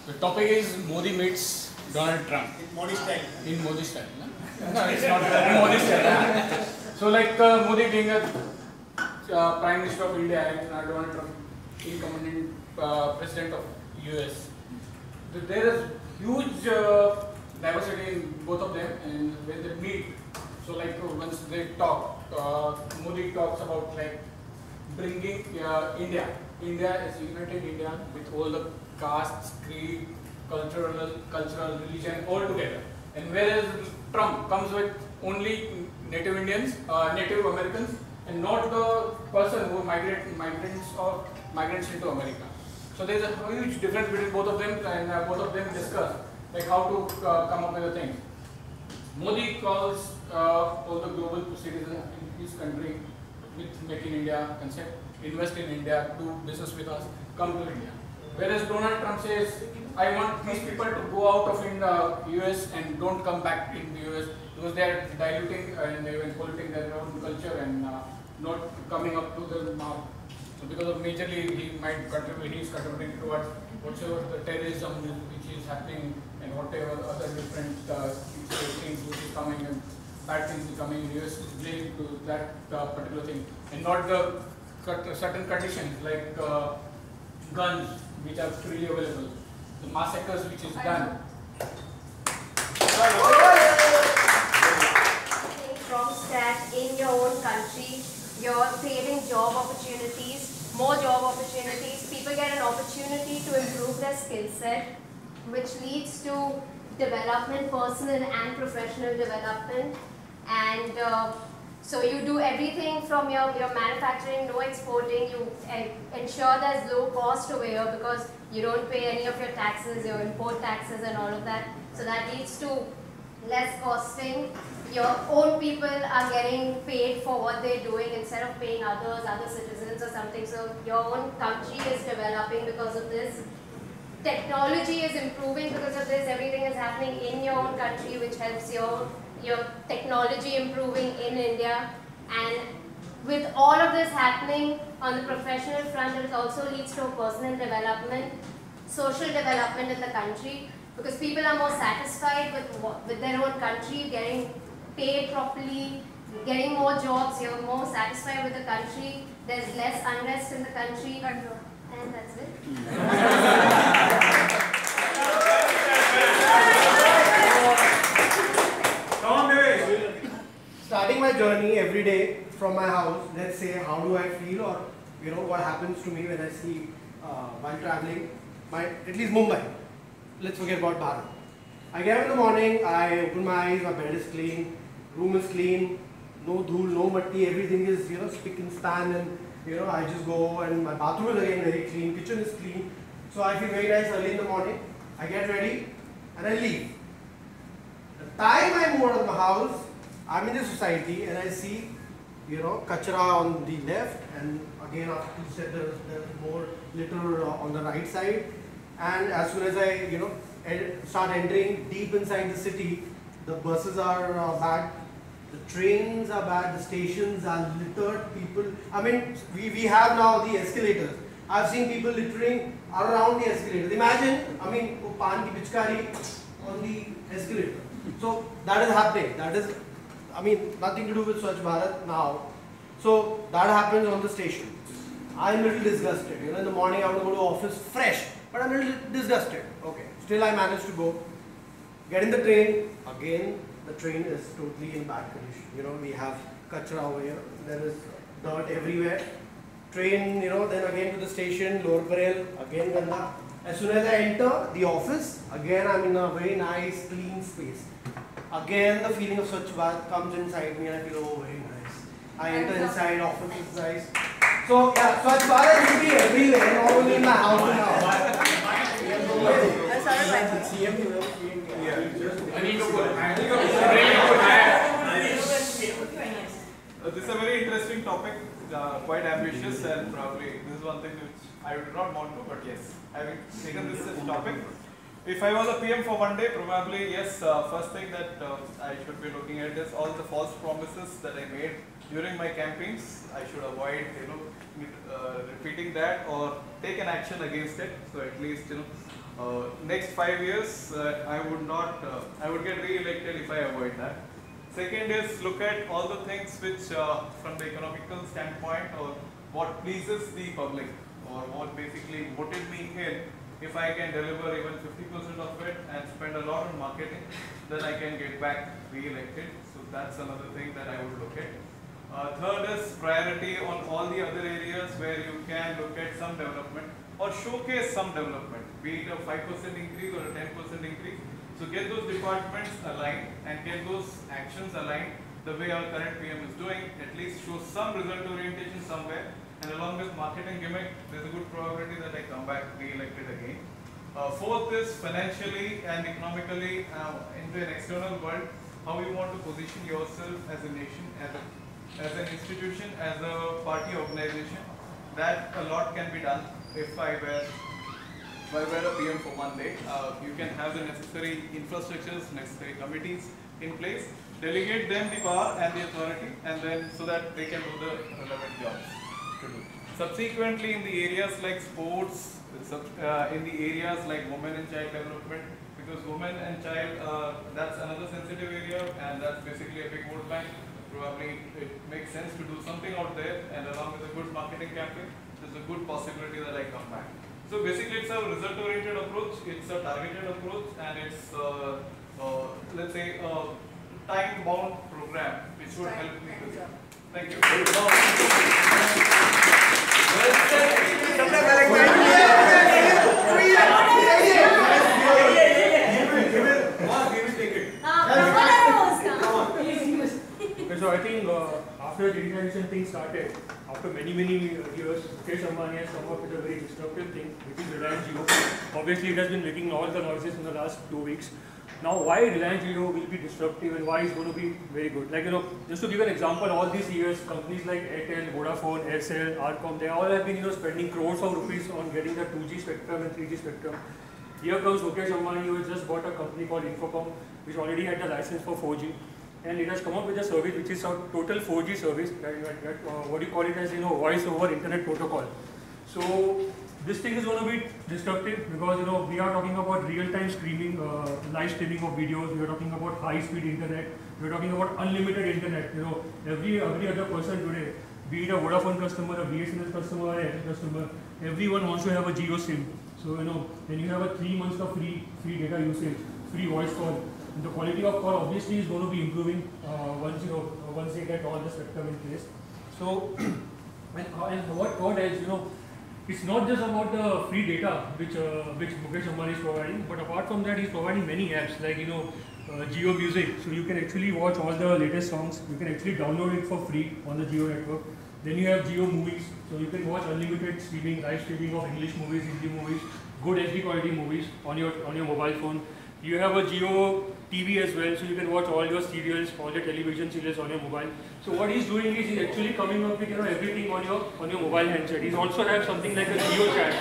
The topic is Modi meets Donald Trump. In Modi style. In Modi style. No, it's not Modi style. So like Modi being a Prime Minister of India and Donald Trump incumbent President of US. There is huge diversity in both of them, and when they meet, so like once they talk, Modi talks about like bringing India is united India with all the castes, creed, cultural religion all together. And whereas Trump comes with only Native Indians, Native Americans, and not the person who migrants into America. So there is a huge difference between both of them, and both of them discuss like how to come up with the things. Modi calls all the global citizens in his country with Make in India concept, invest in India, do business with us, come to India. Whereas Donald Trump says, I want these people to go out of in the US and don't come back in the US because they are diluting and even polluting their own culture and not coming up to the mark. So because of majorly he might contribute, he is contributing towards whatever the terrorism which is happening and whatever other different things which is coming and bad things is coming in the US is linked to that particular thing and not the certain conditions like guns which are freely available, the massacres which is done. From that in your own country, you're creating job opportunities, more job opportunities. People get an opportunity to improve their skill set, which leads to development, personal and professional development. And so you do everything from your manufacturing, no exporting, you ensure there's low cost over here because you don't pay any of your taxes, your import taxes and all of that. So that leads to less costing. Your own people are getting paid for what they're doing instead of paying other citizens or something. So your own country is developing because of this. Technology is improving because of this. Everything is happening in your own country, which helps your technology improving in India. And with all of this happening on the professional front, it also leads to a personal development, social development in the country, because people are more satisfied with their own country, getting paid properly, getting more jobs, you're more satisfied with the country, there's less unrest in the country, and that's it. Starting my journey every day from my house, let's say how do I feel or what happens to me when I see while traveling, at least Mumbai. Let's forget about Bharat. I get up in the morning, I open my eyes, my bed is clean, room is clean, no dhool, no matti, everything is spick and span, and I just go, and my bathroom is again very clean, kitchen is clean. So I feel very nice early in the morning. I get ready and I leave. The time I move out of my house, I'm in the society and I see kachra on the left, and again after 2 steps there's more litter on the right side. And as soon as I start entering deep inside the city, the buses are bad, the trains are bad, the stations are littered, people, I mean, we have now the escalators. I've seen people littering around the escalators. Imagine, I mean, pan ki pichkari on the escalator. So that is happening. That is, I mean, nothing to do with Swachh Bharat now. So that happens on the station. I'm a little disgusted. In the morning I want to go to office fresh, but I'm a little disgusted. Okay, still I managed to go. Get in the train. Again, the train is totally in bad condition. We have kachra over here. There is dirt everywhere. Train, then again to the station, Lower Parel, again ganda. As soon as I enter the office, again I'm in a very nice, clean space. Again, the feeling of Swachh Bharat comes inside me and I feel, oh, very nice. I enter inside, office is nice. So, yeah, Swachh Bharat should be everywhere, not only in my house and house. This is a very interesting topic, quite ambitious, and probably this is one thing which I would not want to, but yes, having taken this as a topic. If I was a PM for one day, probably yes, first thing that I should be looking at is all the false promises that I made during my campaigns. I should avoid, repeating that or take an action against it. So at least, Next 5 years, I would get re-elected if I avoid that. Second is look at all the things which, from the economical standpoint, or what pleases the public, or what basically voted me in. If I can deliver even 50% of it and spend a lot on marketing, then I can get back re-elected. So that's another thing that I would look at. Third is priority on all the other areas where you can look at some development or showcase some development, be it a 5% increase or a 10% increase. So get those departments aligned and get those actions aligned the way our current PM is doing, at least show some result orientation somewhere, and along with marketing gimmick, there's a good probability that I come back re-elected again. Fourth is financially and economically into an external world, how you want to position yourself as a nation, as an institution, as a party organization. That a lot can be done if I were a PM for one day. You can have the necessary infrastructures, necessary committees in place, delegate them the power and the authority, and then so that they can do the relevant jobs to do. Subsequently, in the areas like sports, in the areas like women and child development, because women and child, that's another sensitive area, and that's basically a big vote bank. Probably it makes sense to do something out there, and along with a good marketing campaign, there's a good possibility that I come back. So basically it's a result-oriented approach, it's a targeted approach, and it's, let's say, a time-bound program which would help me do that. Thank you. So I think after the digitalization thing started, after many years, Mukesh Ambani has come up with a very disruptive thing, which is Reliance Jio. Obviously, it has been making all the noises in the last 2 weeks. Now, why Reliance Jio will be disruptive and why it's going to be very good? Like, just to give an example, all these years, companies like Airtel, Vodafone, Aircel, Arcom, they all have been, spending crores of rupees on getting the 2G spectrum and 3G spectrum. Here comes Mukesh Ambani, who has just bought a company called Infocom, which already had the license for 4G. And it has come up with a service which is a total 4G service, what do you call it as, voice over internet protocol. So this thing is going to be disruptive because, we are talking about real-time streaming, live streaming of videos, we are talking about high-speed internet, we are talking about unlimited internet. Every other person today, be it a Vodafone customer, a BSNL customer, or a customer, everyone wants to have a Jio SIM. So, when you have a 3 months of free data usage, free voice call, the quality of call obviously is going to be improving once they get all the spectrum in place. So, and what else, it's not just about the free data which Mukesh Ambani is providing, but apart from that, he's providing many apps like Jio Music. So you can actually watch all the latest songs. You can actually download it for free on the Jio network. Then you have Jio Movies, so you can watch unlimited streaming, live streaming of English movies, Hindi movies, good HD quality movies on your mobile phone. You have a Jio TV as well, so you can watch all your serials, all your television serials on your mobile. So what he's doing is he's actually coming up with everything on your mobile handset. He's also have something like a Jio chat.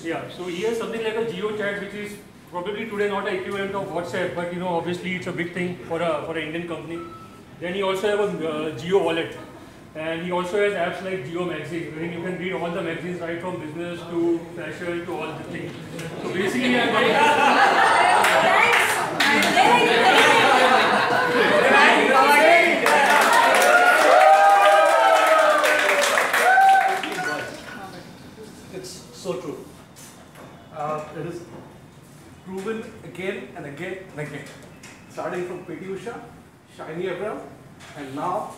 Yeah, so he has something like a Jio chat, which is probably today not an equivalent of WhatsApp, but obviously it's a big thing for an Indian company. Then he also have a Jio wallet, and he also has apps like Jio Magazine, where you can read all the magazines right from business to fashion to all the things. So basically, I'm very It's so true. It is proven again and again and again. Starting from PT Usha, Shiny Abraham, and now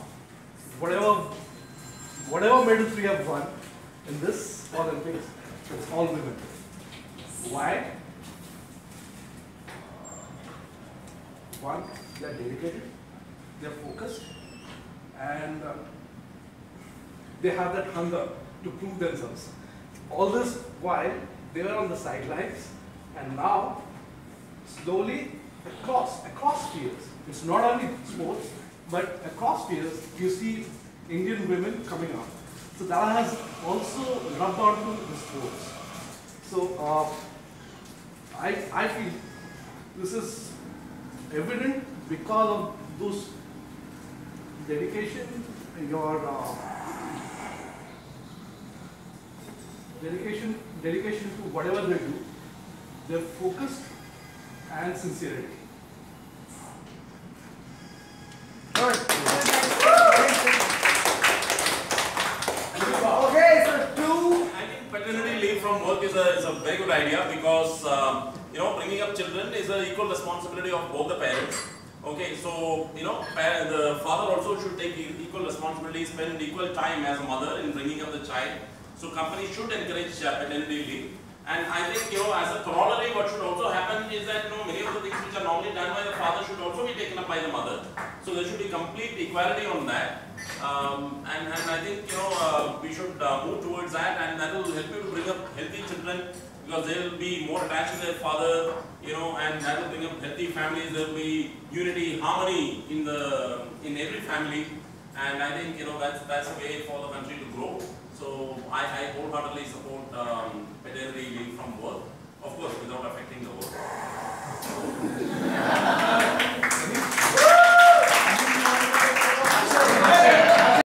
whatever medals we have won in this Olympics, it's all women. Why? One, they are dedicated, they are focused, and they have that hunger to prove themselves. All this while they were on the sidelines, and now slowly across fields, it's not only sports, but across fields you see Indian women coming up. So that has also rubbed onto the sports. So I feel this is evident because of those dedication, your dedication to whatever they do. their focus and sincerity. Good. Okay, so two. I think paternity leave from work is a very good idea because bringing up children is an equal responsibility of both the parents. Okay, so the father also should take equal responsibility, spend equal time as a mother in bringing up the child. So companies should encourage paternity leave. And I think as a corollary, what should also happen is that many of the things which are normally done by the father should also be taken up by the mother. So there should be complete equality on that. And I think we should move towards that, and that will help you to bring up healthy children because they will be more attached to their father, and that will bring up healthy families. There will be unity, harmony in every family, and I think that's a way for the country to grow. So I wholeheartedly support paternity leave from work. Of course,